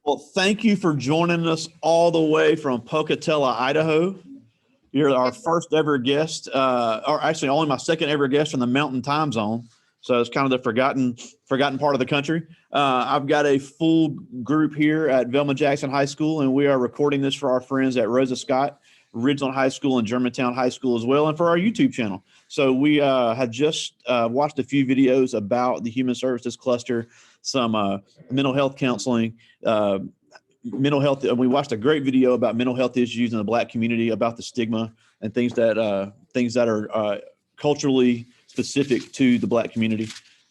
Well, thank you for joining us all the way from Pocatello, Idaho. You're our first ever guest, or actually only my second ever guest from the Mountain Time Zone. So it's kind of the forgotten part of the country. I've got a full group here at Velma Jackson High School, and we are recording this for our friends at Rosa Scott, Ridgeland High School, and Germantown High School as well, and for our YouTube channel. So we have just watched a few videos about the Human Services Cluster, some mental health counseling, mental health. We watched a great video about mental health issues in the Black community, about the stigma and things that are culturally specific to the Black community.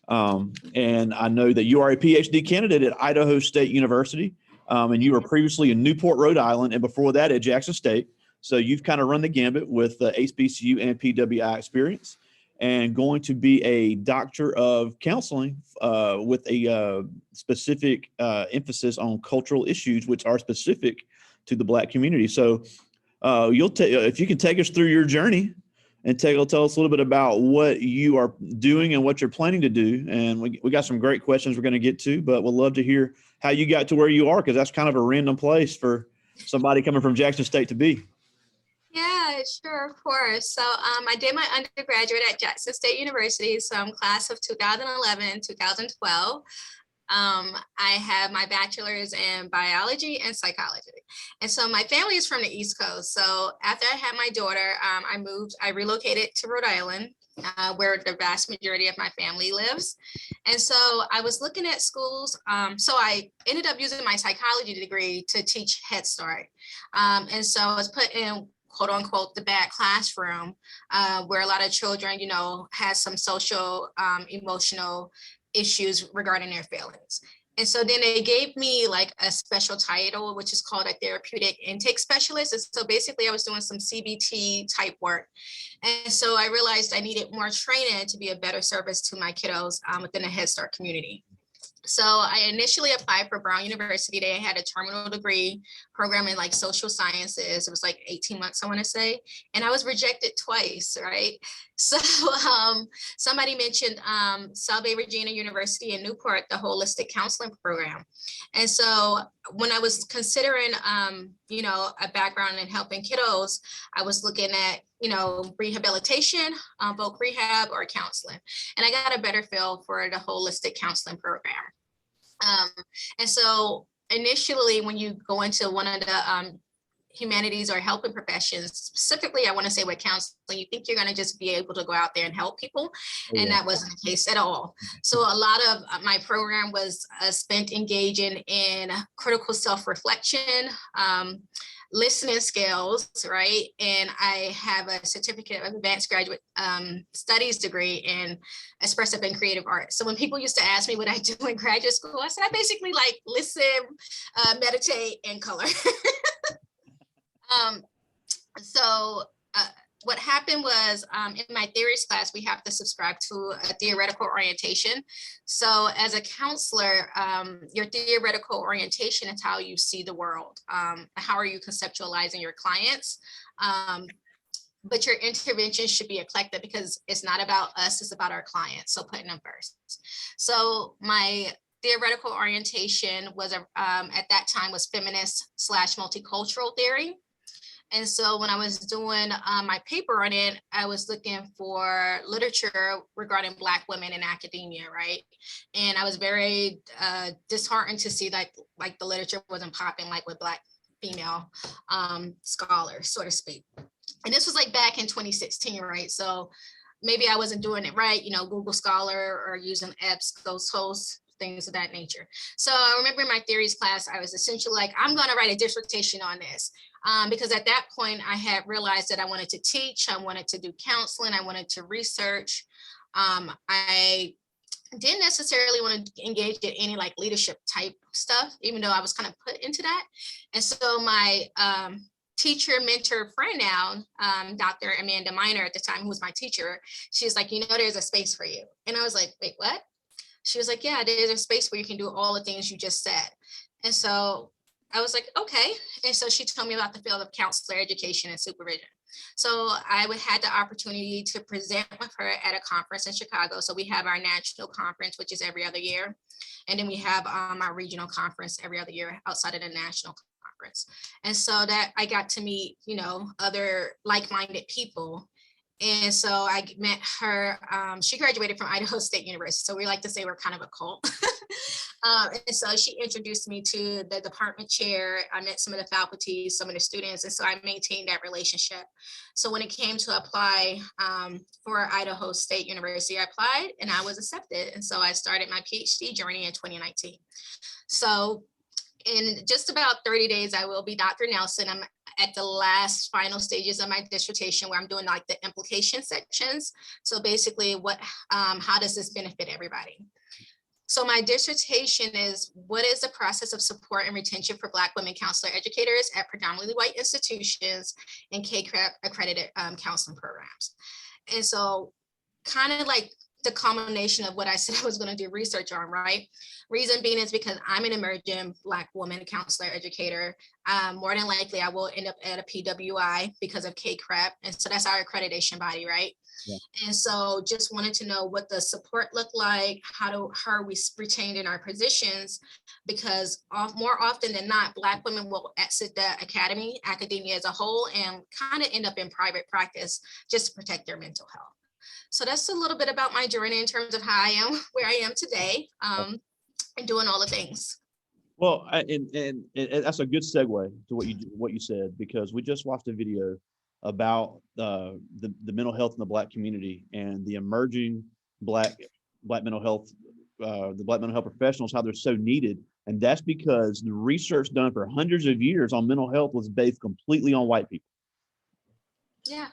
And I know that you are a PhD candidate at Idaho State University, and you were previously in Newport, Rhode Island, and before that at Jackson State. So you've kind of run the gambit with HBCU and PWI experience, and going to be a doctor of counseling with a specific emphasis on cultural issues, which are specific to the Black community. So if you can take us through your journey and tell us a little bit about what you are doing and what you're planning to do. And we got some great questions we're going to get to, but we'll love to hear how you got to where you are, because that's kind of a random place for somebody coming from Jackson State to be. Yeah, sure, of course. So I did my undergraduate at Jackson State University, so I'm class of 2011, 2012. I have my bachelor's in biology and psychology. And so my family is from the East Coast. So after I had my daughter, I relocated to Rhode Island, where the vast majority of my family lives. And so I was looking at schools. So I ended up using my psychology degree to teach Head Start. And so I was put in, quote unquote, the bad classroom, where a lot of children, had some social, emotional issues regarding their feelings. And so then they gave me like a special title, which is called a therapeutic intake specialist. And so basically I was doing some CBT type work. And so I realized I needed more training to be a better service to my kiddos within the Head Start community. So I initially applied for Brown University. They had a terminal degree program in like social sciences. It was like 18 months, I want to say. And I was rejected twice, right? So somebody mentioned Salve Regina University in Newport, the holistic counseling program. And so when I was considering, a background in helping kiddos, I was looking at, rehabilitation, voc rehab, or counseling. And I got a better feel for the holistic counseling program. And so initially, when you go into one of the humanities or helping professions, specifically, I want to say with counseling, you think you're going to just be able to go out there and help people. Oh, and that wasn't the case at all. So a lot of my program was spent engaging in critical self-reflection, listening skills, right? And I have a certificate of advanced graduate studies degree in expressive and creative art. So when people used to ask me what I do in graduate school, I said, I basically like listen, meditate, and color. What happened was in my theories class, we have to subscribe to a theoretical orientation. So as a counselor, your theoretical orientation is how you see the world. How are you conceptualizing your clients? But your intervention should be eclectic, because it's not about us, it's about our clients. So putting them first. So my theoretical orientation was at that time was feminist / multicultural theory. And so when I was doing my paper on it, I was looking for literature regarding Black women in academia, right? And I was very disheartened to see that like the literature wasn't popping like with Black female scholars, so to speak. And this was like back in 2016, right? So maybe I wasn't doing it right, Google Scholar or using EBSCO hosts, things of that nature. So I remember in my theories class, I was essentially like, I'm going to write a dissertation on this. Because at that point, I had realized that I wanted to teach, I wanted to do counseling, I wanted to research. I didn't necessarily want to engage in any like leadership type stuff, even though I was kind of put into that. And so my teacher, mentor, friend now, Dr. Amanda Miner at the time, who was my teacher, she was like, there's a space for you. And I was like, wait, what? She was like, yeah, there's a space where you can do all the things you just said. And so I was like, okay. And so she told me about the field of counselor education and supervision. So I had the opportunity to present with her at a conference in Chicago. So we have our national conference, which is every other year. And then we have our regional conference every other year outside of the national conference. And so that I got to meet, other like-minded people. And so I met her. She graduated from Idaho State University. So we like to say we're kind of a cult. And so she introduced me to the department chair. I met some of the faculty, some of the students. And so I maintained that relationship. So when it came to apply for Idaho State University, I applied and I was accepted. And so I started my PhD journey in 2019. So in just about 30 days, I will be Dr. Nelson. I'm at the last final stages of my dissertation where I'm doing like the implication sections. So basically how does this benefit everybody? So my dissertation is, what is the process of support and retention for Black women counselor educators at predominantly white institutions and KCREP accredited counseling programs? And so kind of like the culmination of what I said I was going to do research on, right? Reason being is because I'm an emerging Black woman counselor educator. More than likely, I will end up at a PWI because of KCREP. And so that's our accreditation body, right? Yeah. And so just wanted to know what the support looked like, how are we retained in our positions? Because more often than not, Black women will exit the academia as a whole, and kind of end up in private practice just to protect their mental health. So that's a little bit about my journey in terms of how I am where I am today, and doing all the things. Well, and that's a good segue to what you said, because we just watched a video about the mental health in the Black community and the emerging Black mental health, the Black mental health professionals, how they're so needed. And that's because the research done for hundreds of years on mental health was based completely on white people. Yeah.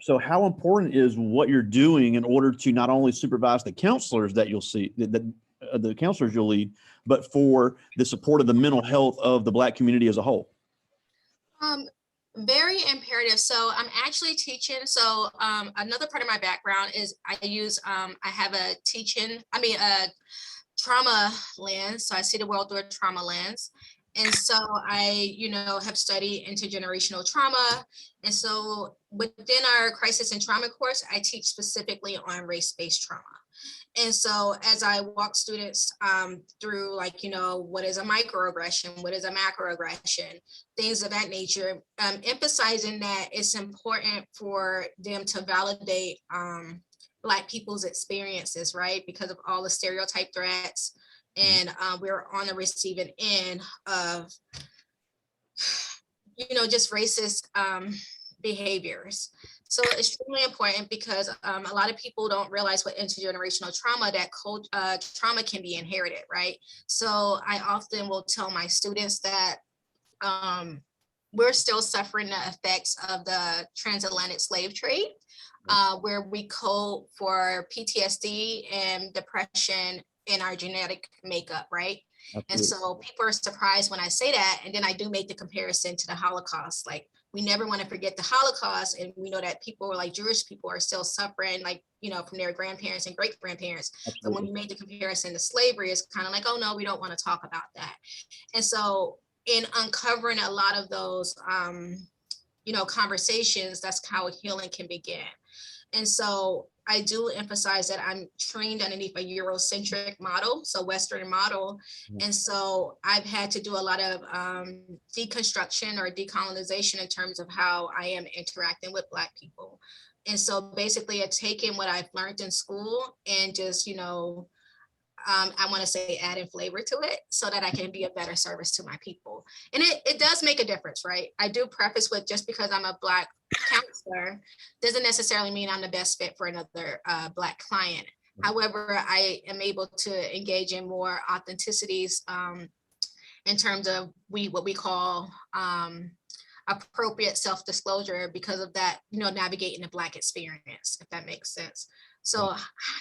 So how important is what you're doing in order to not only supervise the counselors that you'll see, the counselors you'll lead, but for the support of the mental health of the Black community as a whole? Very imperative. So I'm actually teaching. So another part of my background is I have a trauma lens. So I see the world through a trauma lens. And so I, have studied intergenerational trauma. And so within our crisis and trauma course, I teach specifically on race-based trauma. And so as I walk students through what is a microaggression, what is a macroaggression, things of that nature, emphasizing that it's important for them to validate Black people's experiences, right? Because of all the stereotype threats. And we're on the receiving end of, just racist behaviors. So extremely important because a lot of people don't realize what intergenerational trauma, trauma can be inherited, right? So I often will tell my students that we're still suffering the effects of the transatlantic slave trade, where we code for PTSD and depression in our genetic makeup, right? Absolutely. And so people are surprised when I say that. And then I do make the comparison to the Holocaust. Like, we never want to forget the Holocaust. And we know that people like Jewish people are still suffering, from their grandparents and great grandparents. So when we make the comparison to slavery, it's kind of like, oh no, we don't want to talk about that. And so in uncovering a lot of those, conversations, that's how healing can begin. And so I do emphasize that I'm trained underneath a Eurocentric model, so Western model. And so I've had to do a lot of deconstruction or decolonization in terms of how I am interacting with Black people. And so basically I've taken what I've learned in school and just, I want to say adding flavor to it so that I can be a better service to my people. And it does make a difference, right? I do preface with, just because I'm a Black counselor doesn't necessarily mean I'm the best fit for another Black client. However, I am able to engage in more authenticities in terms of what we call appropriate self-disclosure because of that, navigating the Black experience, if that makes sense. So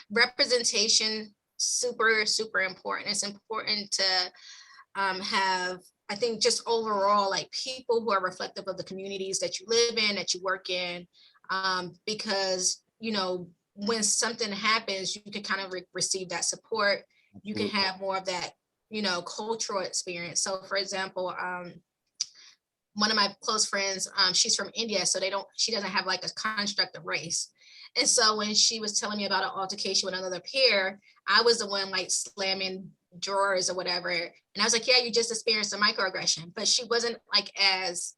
representation, super, super important. It's important to have, I think, just overall, like, people who are reflective of the communities that you live in, that you work in, because, when something happens, you can kind of receive that support. You can have more of that, cultural experience. So for example, one of my close friends, she's from India, so she doesn't have like a construct of race. And so when she was telling me about an altercation with another peer, I was the one like slamming drawers or whatever. And I was like, yeah, you just experienced a microaggression, but she wasn't like as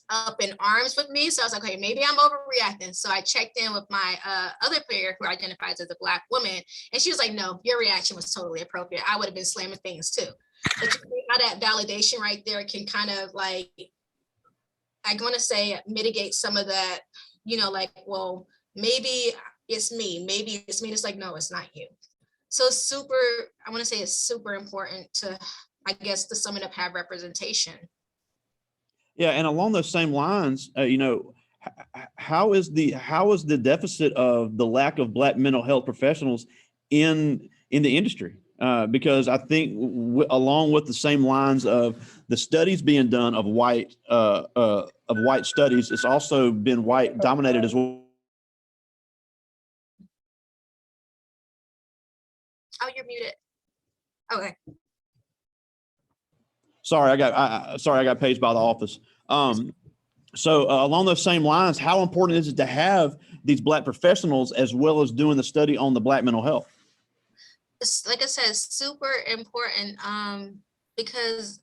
up in arms with me. So I was like, okay, maybe I'm overreacting. So I checked in with my other player who identifies as a Black woman. And she was like, no, your reaction was totally appropriate. I would have been slamming things too. But you see how that validation right there can kind of like, I want to say mitigate some of that, like, well, maybe it's me. Maybe it's me. It's like, no, it's not you. So I want to say it's super important to, I guess, to sum it up, have representation. Yeah, and along those same lines, how is the deficit of the lack of Black mental health professionals in the industry? Because I think along with the same lines of the studies being done of white studies, it's also been white dominated as well. Oh, you're muted. Okay. Sorry, I got paged by the office. So along those same lines, how important is it to have these Black professionals as well as doing the study on the Black mental health? It's, like I said, super important because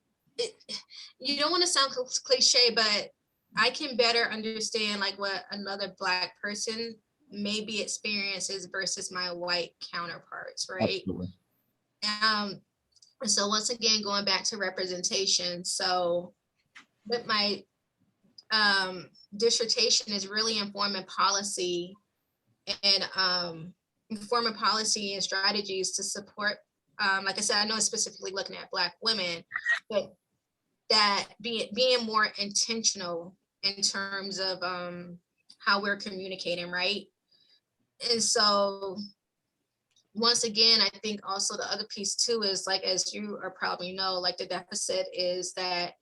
you don't want to sound cliche, but I can better understand like what another Black person maybe experiences versus my white counterparts, right? Absolutely. So once again, going back to representation. So with my dissertation is really informing policy and strategies to support, like I said, I know it's specifically looking at Black women, but that being more intentional in terms of how we're communicating, right? And so once again, I think also the other piece too is like, as you are probably know, like the deficit is that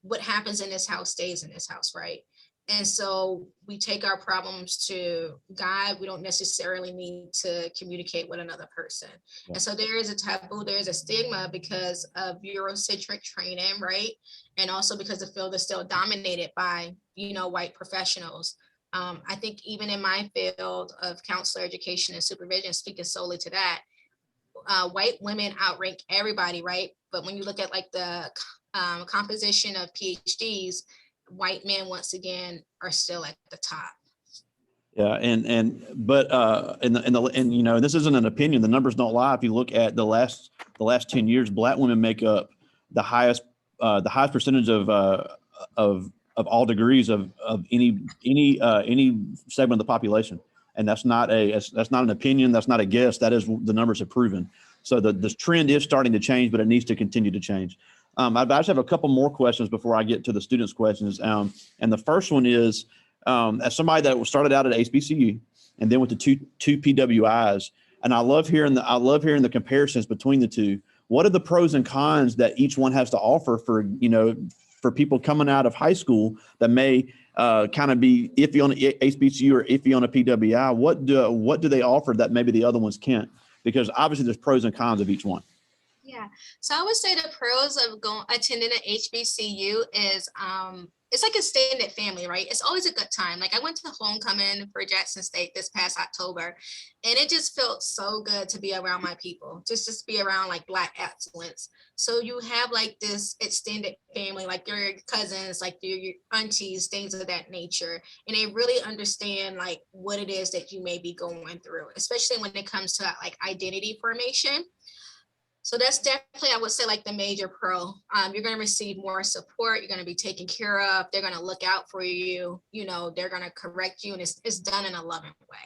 what happens in this house stays in this house, right? And so we take our problems to God. We don't necessarily need to communicate with another person. Yeah. And so there is a taboo, there is a stigma because of Eurocentric training, right? And also because the field is still dominated by, white professionals. I think even in my field of counselor education and supervision, speaking solely to that, white women outrank everybody, right? But when you look at like the composition of PhDs, white men once again are still at the top. Yeah, and this isn't an opinion. The numbers don't lie. If you look at the last 10 years, Black women make up the highest percentage of all degrees of any segment of the population. And that's not an opinion. That's not a guess. That is the numbers have proven. So the trend is starting to change, but it needs to continue to change. I just have a couple more questions before I get to the students' questions. And the first one is, as somebody that started out at Hbcu and then went to two PWIs, and I love hearing the comparisons between the two. What are the pros and cons that each one has to offer for people coming out of high school that may kind of be iffy on Hbcu or iffy on a PWI? What do they offer that maybe the other ones can't? Because obviously there's pros and cons of each one. Yeah, so I would say the pros of attending an HBCU is it's like a extended family, right? It's always a good time. Like I went to homecoming for Jackson State this past October, and it just felt so good to be around my people, just be around like Black excellence. So you have like this extended family, like your cousins, like your aunties, things of that nature, and they really understand like what it is that you may be going through, especially when it comes to like identity formation. So that's definitely, I would say, like the major pro. You're going to receive more support. You're going to be taken care of. They're going to look out for you. They're going to correct you, and it's done in a loving way.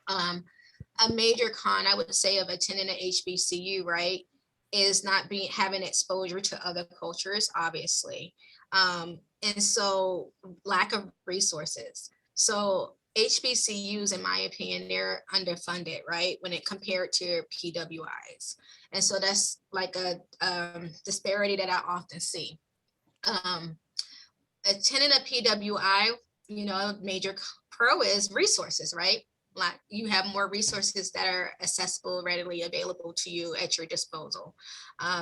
A major con, I would say, of attending an HBCU, right, is not having exposure to other cultures, obviously. And so lack of resources. So HBCUs, in my opinion, they're underfunded, right, when it compared to PWIs. And so that's like a disparity that I often see. Attending a PWI, major pro is resources, right? like you have more resources that are accessible, readily available to you at your disposal.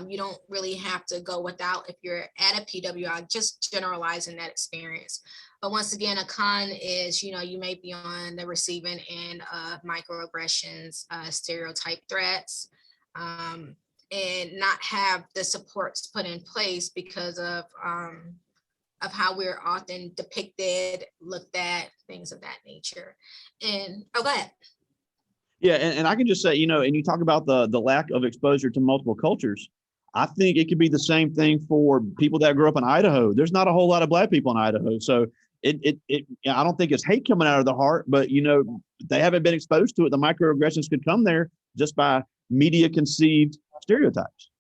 You don't really have to go without if you're at a PWI, just generalizing that experience. But once again, a con is, you may be on the receiving end of microaggressions, stereotype threats, and not have the supports put in place because of how we're often depicted, looked at, things of that nature. And go ahead. Yeah, and I can just say, and you talk about the lack of exposure to multiple cultures. I think it could be the same thing for people that grew up in Idaho. There's not a whole lot of Black people in Idaho, so I don't think it's hate coming out of the heart, but they haven't been exposed to it. The microaggressions could come there just by media conceived stereotypes.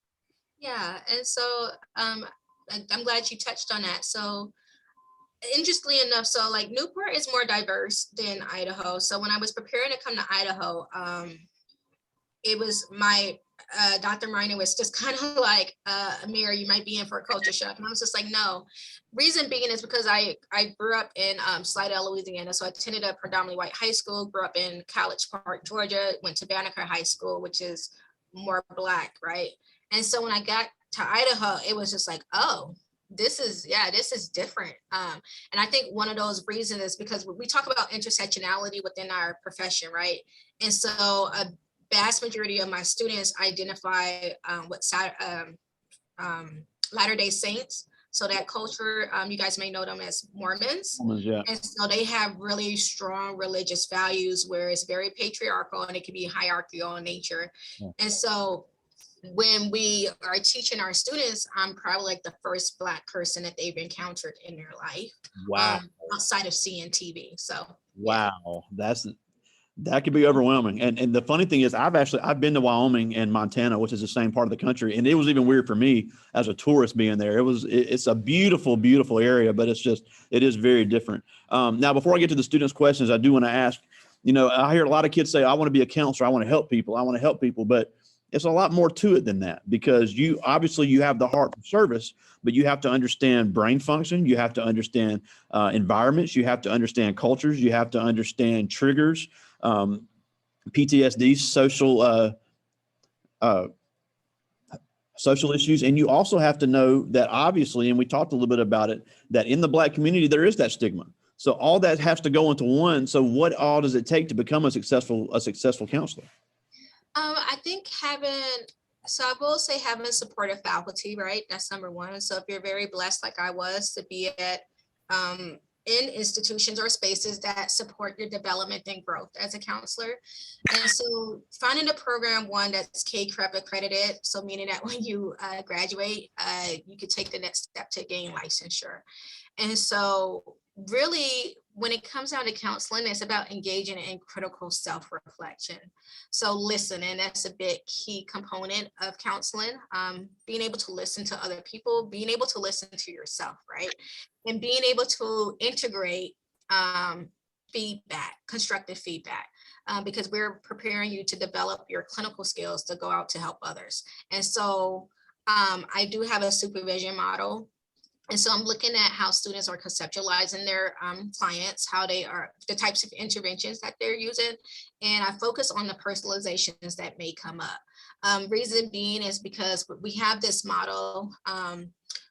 Yeah, and so I'm glad you touched on that. So interestingly enough, so like Newport is more diverse than Idaho. So when I was preparing to come to Idaho, it was my Dr. Miner was just kind of like, Amirah, you might be in for a culture shock. And I was just like, no. Reason being is because I grew up in Slidell, Louisiana. So I attended a predominantly white high school, grew up in College Park, Georgia, went to Banneker High School, which is more Black, right? And so when I got to Idaho, it was just like, oh, this is different. And I think one of those reasons is because we talk about intersectionality within our profession, right? And so a vast majority of my students identify with Latter-day Saints. So that culture, you guys may know them as Mormons. Yeah. And so they have really strong religious values where it's very patriarchal and it can be hierarchical in nature. Yeah. And so when we are teaching our students, I'm probably like the first Black person that they've encountered in their life. Wow. Outside of seeing TV. So wow, yeah. That could be overwhelming. And the funny thing is I've been to Wyoming and Montana, which is the same part of the country. And it was even weird for me as a tourist being there. It's a beautiful, beautiful area, but it is very different. Now, before I get to the students' questions, I do want to ask, I hear a lot of kids say, I want to be a counselor. I want to help people. But it's a lot more to it than that, because you have the heart for service, but you have to understand brain function. You have to understand environments. You have to understand cultures. You have to understand triggers, PTSD, social issues. And you also have to know that obviously, and we talked a little bit about it, that in the Black community, there is that stigma. So all that has to go into one. So what all does it take to become a successful counselor? I think I will say having supportive faculty, right? That's number one. So if you're very blessed, like I was, to be at in institutions or spaces that support your development and growth as a counselor. And so finding a program, one that's CACREP accredited, so meaning that when you graduate, you could take the next step to gain licensure. And so really, when it comes down to counseling, it's about engaging in critical self-reflection. So listening, that's a big key component of counseling. Being able to listen to other people, being able to listen to yourself, right? And being able to integrate feedback, constructive feedback, because we're preparing you to develop your clinical skills to go out to help others. And so I do have a supervision model. And so I'm looking at how students are conceptualizing their clients, how they are, the types of interventions that they're using. And I focus on the personalizations that may come up. Reason being is because we have this model,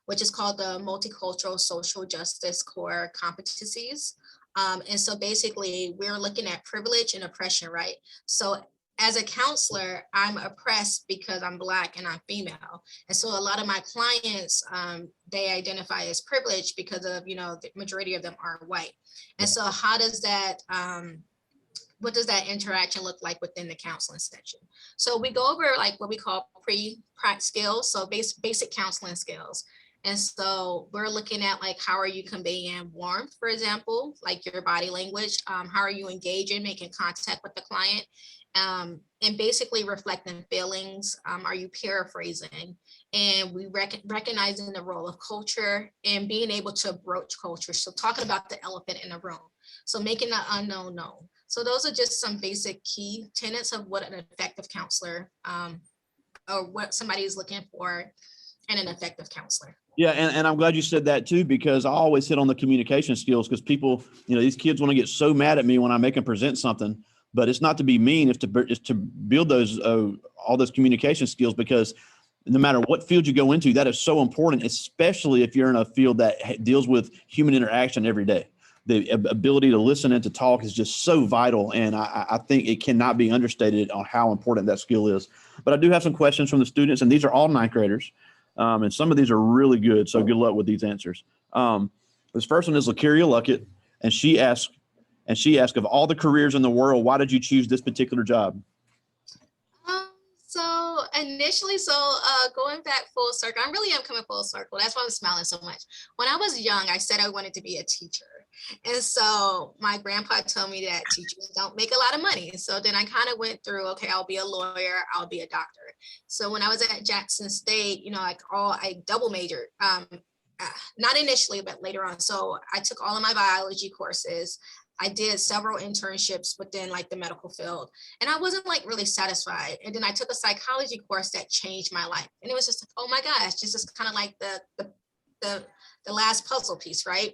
which is called the Multicultural Social Justice Core Competencies. And so basically we're looking at privilege and oppression, right? So as a counselor, I'm oppressed because I'm Black and I'm female. And so a lot of my clients, they identify as privileged because of, the majority of them are white. And so how does that, what does that interaction look like within the counseling section? So we go over like what we call pre-prac skills, so basic counseling skills. And so we're looking at like, how are you conveying warmth, for example, like your body language? How are you engaging, making contact with the client? And basically reflecting feelings. Are you paraphrasing? And we recognizing the role of culture and being able to broach culture. So talking about the elephant in the room. So making the unknown known. So those are just some basic key tenets of what an effective counselor or what somebody is looking for in an effective counselor. Yeah, and I'm glad you said that too, because I always hit on the communication skills, because people, these kids want to get so mad at me when I make them present something. but it's not to be mean. It's to build those all those communication skills, because no matter what field you go into, that is so important, especially if you're in a field that deals with human interaction every day. The ability to listen and to talk is just so vital, and I think it cannot be understated on how important that skill is. But I do have some questions from the students, and these are all ninth graders, and some of these are really good, so good luck with these answers. This first one is Lakeria Luckett, and she asked, of all the careers in the world, why did you choose this particular job? So initially, going back full circle, I really am coming full circle. That's why I'm smiling so much. When I was young, I said I wanted to be a teacher. And so my grandpa told me that teachers don't make a lot of money. So then I kind of went through, okay, I'll be a lawyer, I'll be a doctor. So when I was at Jackson State, I double majored, not initially, but later on. So I took all of my biology courses. I did several internships within like the medical field, and I wasn't like really satisfied. And then I took a psychology course that changed my life. And it was just like, oh my gosh, this is kind of like the last puzzle piece, right?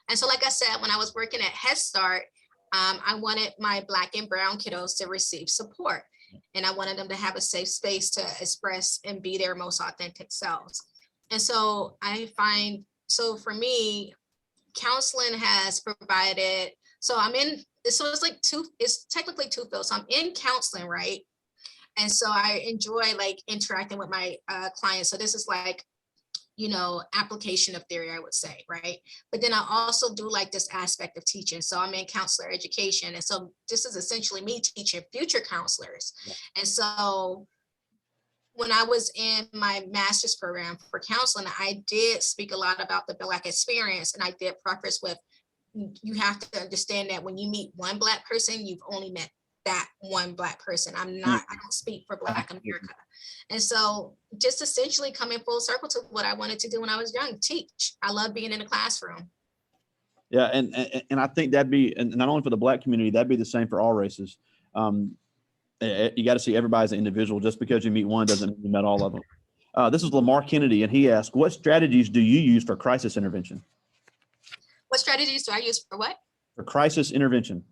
And so, like I said, when I was working at Head Start, I wanted my Black and brown kiddos to receive support. And I wanted them to have a safe space to express and be their most authentic selves. And so for me, counseling has provided, it's technically two fields. So I'm in counseling, right? And so I enjoy like interacting with my clients. So this is like, application of theory, I would say, right? But then I also do like this aspect of teaching. So I'm in counselor education. And so this is essentially me teaching future counselors. Yeah. And so when I was in my master's program for counseling, I did speak a lot about the Black experience. And I did preface with, you have to understand that when you meet one Black person, you've only met that one Black person. I don't speak for Black America. And so just essentially coming full circle to what I wanted to do when I was young, teach. I love being in the classroom. Yeah, and I think that'd be, and not only for the Black community, that'd be the same for all races. You got to see everybody as an individual. Just because you meet one doesn't mean you met all of them. This is Lamar Kennedy, and he asked, what strategies do you use for crisis intervention? What strategies do I use for what? For crisis intervention.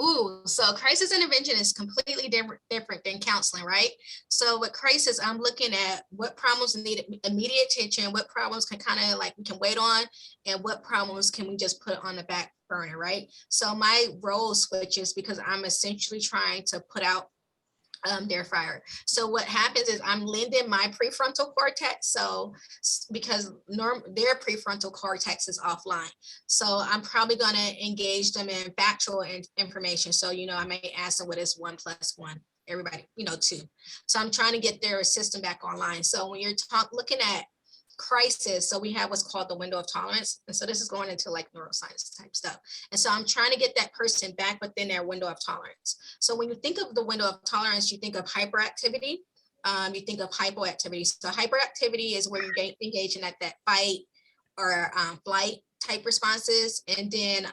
Ooh, so crisis intervention is completely different than counseling, right? So with crisis, I'm looking at what problems need immediate attention, what problems can kind of like we can wait on, and what problems can we just put on the back burner, right? So my role switches because I'm essentially trying to put out their fire. So what happens is I'm lending my prefrontal cortex. So because their prefrontal cortex is offline. So I'm probably going to engage them in factual information. So, I may ask them what is 1 + 1, everybody, 2. So I'm trying to get their system back online. So when you're looking at crisis, so we have what's called the window of tolerance. And so this is going into like neuroscience type stuff. And so I'm trying to get that person back within their window of tolerance. So when you think of the window of tolerance, you think of hyperactivity, you think of hypoactivity. So hyperactivity is where you're engaging at that fight or flight type responses. And then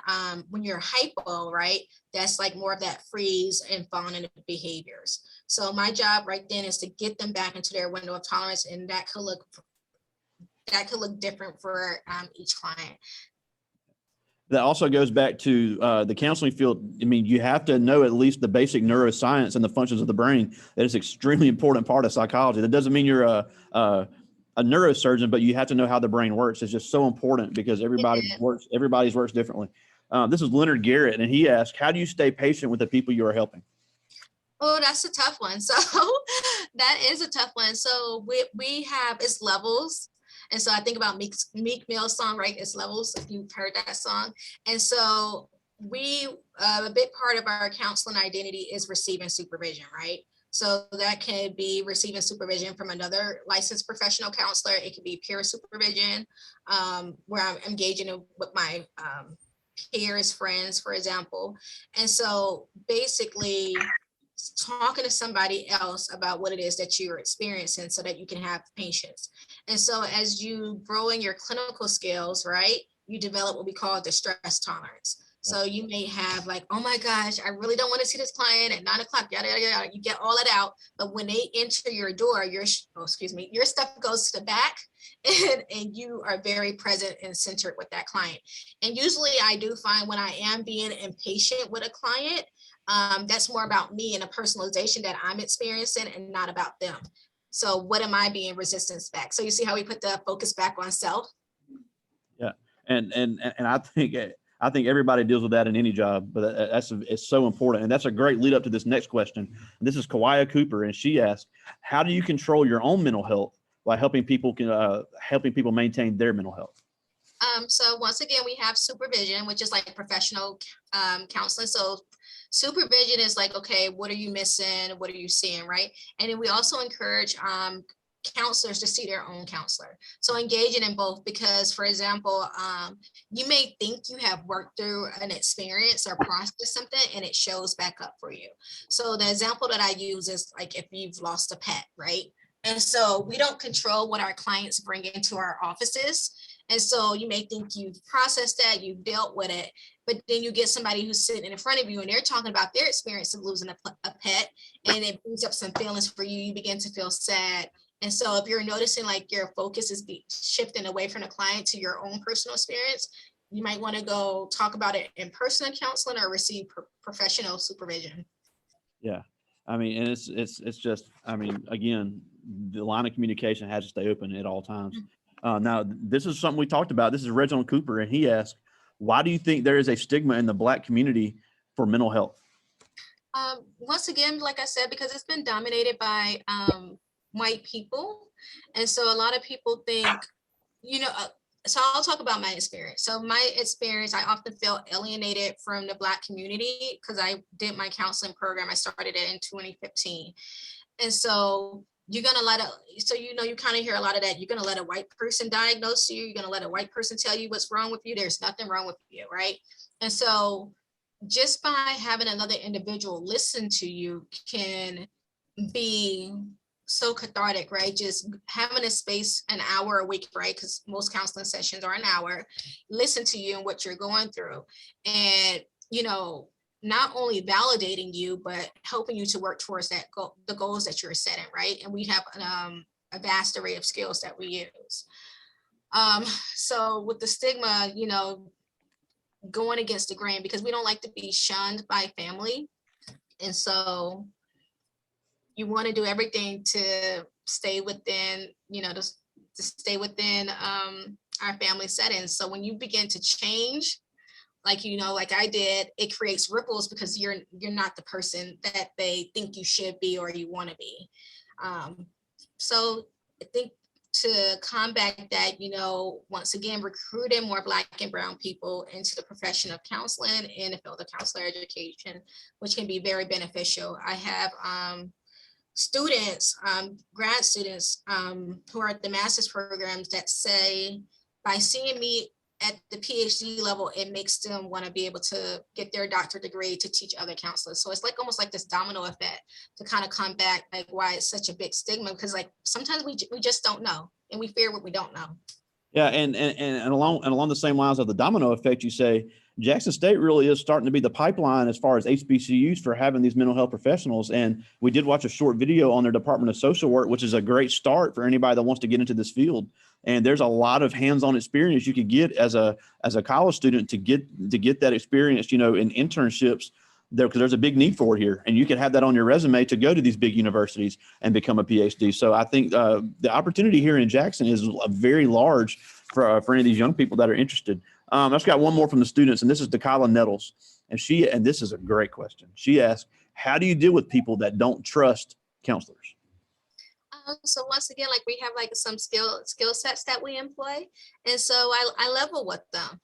when you're hypo, right, that's like more of that freeze and fawn into behaviors. So my job right then is to get them back into their window of tolerance, and that could look different for each client. That also goes back to the counseling field. I mean, you have to know at least the basic neuroscience and the functions of the brain. That is an extremely important part of psychology. That doesn't mean you're a neurosurgeon, but you have to know how the brain works. It's just so important because everybody's works differently. This is Leonard Garrett, and he asked, how do you stay patient with the people you are helping? Oh, that's a tough one. So that is a tough one. So we have, it's levels. And so I think about Meek Mill's song, right? It's Levels, if you've heard that song. And so a big part of our counseling identity is receiving supervision, right? So that can be receiving supervision from another licensed professional counselor. It could be peer supervision, where I'm engaging with my peers, friends, for example. And so basically talking to somebody else about what it is that you're experiencing so that you can have patience. And so as you grow in your clinical skills, right, you develop what we call the stress tolerance. So you may have like, oh my gosh, I really don't want to see this client at 9 o'clock, yada, yada, yada. You get all it out. But when they enter your door, your stuff goes to the back and you are very present and centered with that client. And usually I do find when I am being impatient with a client, That's more about me and a personalization that I'm experiencing and not about them. So what am I being resistance back? So you see how we put the focus back on self? Yeah, and I think everybody deals with that in any job, but it's so important, and that's a great lead up to this next question. And this is Kawaya Cooper, and she asked, "How do you control your own mental health by helping people maintain their mental health?" So once again, we have supervision, which is like professional counseling. So supervision is like, okay, what are you missing? What are you seeing, right? And then we also encourage counselors to see their own counselor. So engaging in both, because for example, you may think you have worked through an experience or processed something and it shows back up for you. So the example that I use is like if you've lost a pet, right? And so we don't control what our clients bring into our offices. And so you may think you've processed that, you've dealt with it, but then you get somebody who's sitting in front of you and they're talking about their experience of losing a pet, and it brings up some feelings for you. You begin to feel sad. And so if you're noticing like your focus is shifting away from the client to your own personal experience, you might want to go talk about it in person counseling or receive professional supervision. Yeah, I mean, and it's just, I mean, again, the line of communication has to stay open at all times. Now, this is something we talked about. This is Reginald Cooper, and he asked, "Why do you think there is a stigma in the Black community for mental health?" Once again, like I said, because it's been dominated by white people. And so a lot of people think, so I'll talk about my experience. So my experience, I often feel alienated from the Black community because I did my counseling program. I started it in 2015. And so you're going to you kind of hear a lot of that. You're going to let a white person diagnose you. You're going to let a white person tell you what's wrong with you. There's nothing wrong with you, right? And so just by having another individual listen to you can be so cathartic, right? Just having a space an hour a week, right? Because most counseling sessions are an hour, listen to you and what you're going through. And, not only validating you, but helping you to work towards the goals that you're setting, right? And we have a vast array of skills that we use. So with the stigma, going against the grain, because we don't like to be shunned by family. And so you want to do everything to stay within, to stay within our family settings. So when you begin to change, like I did, it creates ripples because you're not the person that they think you should be or you want to be. So I think to combat that, once again, recruiting more Black and Brown people into the profession of counseling and the field of counselor education, which can be very beneficial. I have students, grad students who are at the master's programs that say, by seeing me at the PhD level, it makes them want to be able to get their doctorate degree to teach other counselors. So it's like almost like this domino effect to kind of combat like why it's such a big stigma, because like sometimes we just don't know and we fear what we don't know. Yeah, and along the same lines of the domino effect, you say Jackson State really is starting to be the pipeline as far as HBCUs for having these mental health professionals. And we did watch a short video on their Department of Social Work, which is a great start for anybody that wants to get into this field. And there's a lot of hands-on experience you could get as a college student to get that experience, in internships there, because there's a big need for it here, and you can have that on your resume to go to these big universities and become a PhD. So I think the opportunity here in Jackson is very large for any of these young people that are interested. I've just got one more from the students, and this is Dakila Nettles, and this is a great question. She asked, "How do you deal with people that don't trust counselors?" So once again, like we have like some skill sets that we employ. And so I level with them.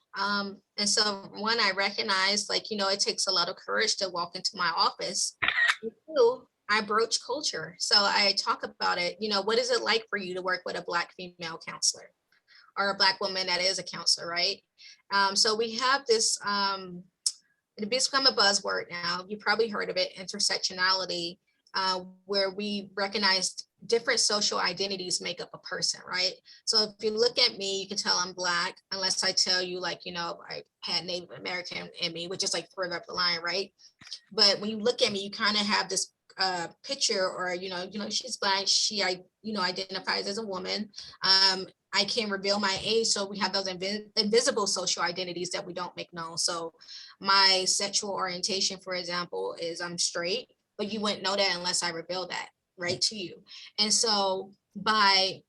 And so one, I recognize it takes a lot of courage to walk into my office. And two, I broach culture. So I talk about it, what is it like for you to work with a Black female counselor or a Black woman that is a counselor, right? So we have this, it's become a buzzword now. You probably heard of it, intersectionality, where we recognized different social identities make up a person, right? So if you look at me, you can tell I'm Black, unless I tell you I had Native American in me, which is like further up the line, right? But when you look at me, you kind of have this picture, or she's Black, she identifies as a woman. I can reveal my age, so we have those invisible social identities that we don't make known. So my sexual orientation, for example, is I'm straight, but you wouldn't know that unless I reveal that right to you. And so by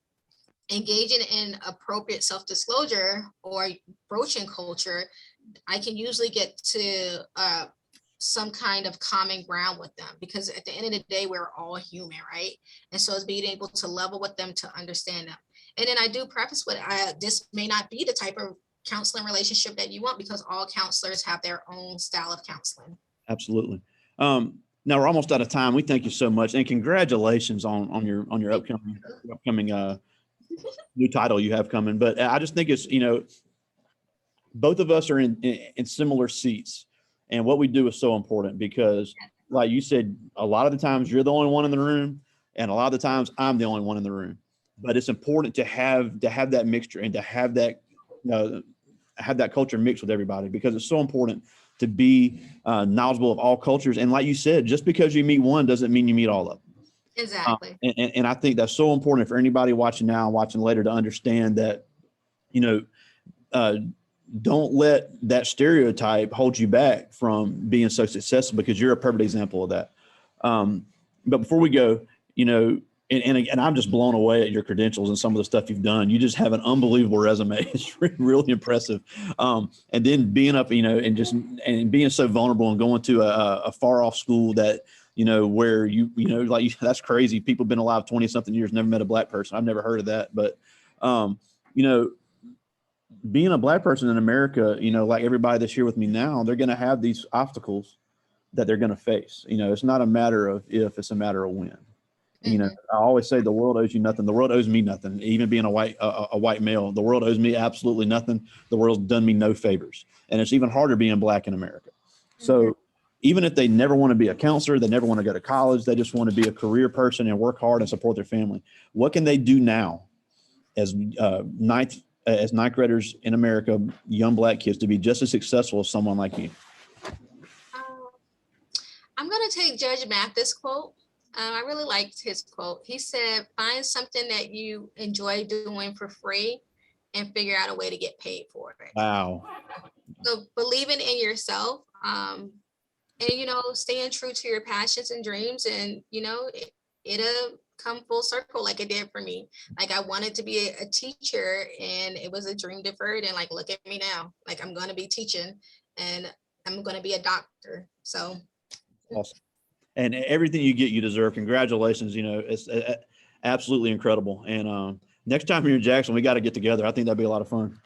engaging in appropriate self-disclosure or broaching culture, I can usually get to some kind of common ground with them, because at the end of the day, we're all human, right? And so it's being able to level with them to understand them. And then I do preface with, this may not be the type of counseling relationship that you want, because all counselors have their own style of counseling. Absolutely. Now we're almost out of time. We thank you so much, and congratulations on your upcoming new title you have coming. But I just think it's, both of us are in similar seats, and what we do is so important, because like you said, a lot of the times you're the only one in the room, and a lot of the times I'm the only one in the room. But it's important to have that mixture, and to have that culture mixed with everybody, because it's so important to be knowledgeable of all cultures. And like you said, just because you meet one doesn't mean you meet all of them. Exactly. And I think that's so important for anybody watching now, watching later, to understand that, don't let that stereotype hold you back from being so successful, because you're a perfect example of that. But before we go, and I'm just blown away at your credentials and some of the stuff you've done. You just have an unbelievable resume. It's really impressive. And then being up, and being so vulnerable, and going to a far off school that, where that's crazy. People have been alive 20 something years, never met a Black person. I've never heard of that. But, being a Black person in America, like everybody that's here with me now, they're going to have these obstacles that they're going to face. It's not a matter of if, it's a matter of when. I always say the world owes you nothing. The world owes me nothing. Even being a white male, the world owes me absolutely nothing. The world's done me no favors. And it's even harder being Black in America. So even if they never want to be a counselor, they never want to go to college, they just want to be a career person and work hard and support their family, what can they do now as ninth graders in America, young Black kids, to be just as successful as someone like you? I'm going to take Judge Mathis' quote. I really liked his quote. He said, find something that you enjoy doing for free and figure out a way to get paid for it. Wow. So believing in yourself, and, staying true to your passions and dreams, and, it'll come full circle like it did for me. Like, I wanted to be a teacher, and it was a dream deferred. And like, look at me now, like I'm going to be teaching, and I'm going to be a doctor. So. Awesome. And everything you get, you deserve. Congratulations. It's absolutely incredible. And next time you're in Jackson, we got to get together. I think that'd be a lot of fun.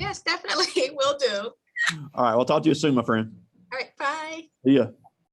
Yes, definitely. Will do. All right. We'll talk to you soon, my friend. All right. Bye. See ya.